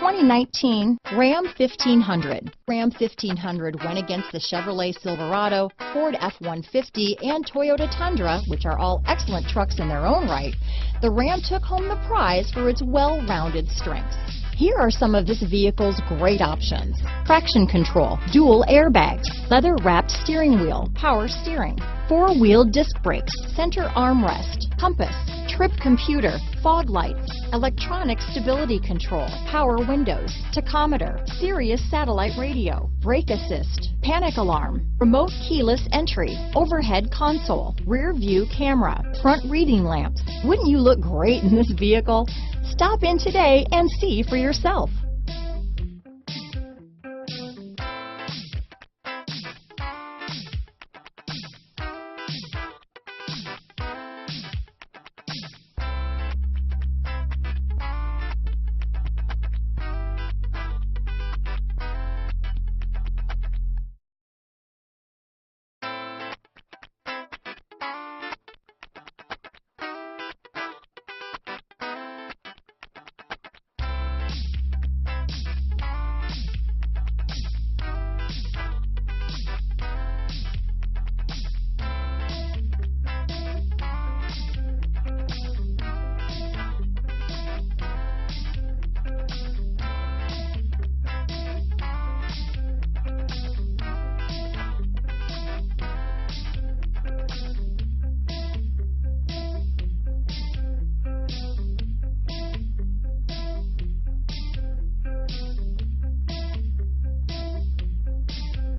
2019 Ram 1500. Ram 1500 went against the Chevrolet Silverado, Ford F-150, and Toyota Tundra, which are all excellent trucks in their own right. The Ram took home the prize for its well-rounded strengths. Here are some of this vehicle's great options: traction control, dual airbags, leather-wrapped steering wheel, power steering, four-wheel disc brakes, center armrest, compass, trip computer, fog lights, electronic stability control, power windows, tachometer, Sirius satellite radio, brake assist, panic alarm, remote keyless entry, overhead console, rear view camera, front reading lamps. Wouldn't you look great in this vehicle? Stop in today and see for yourself.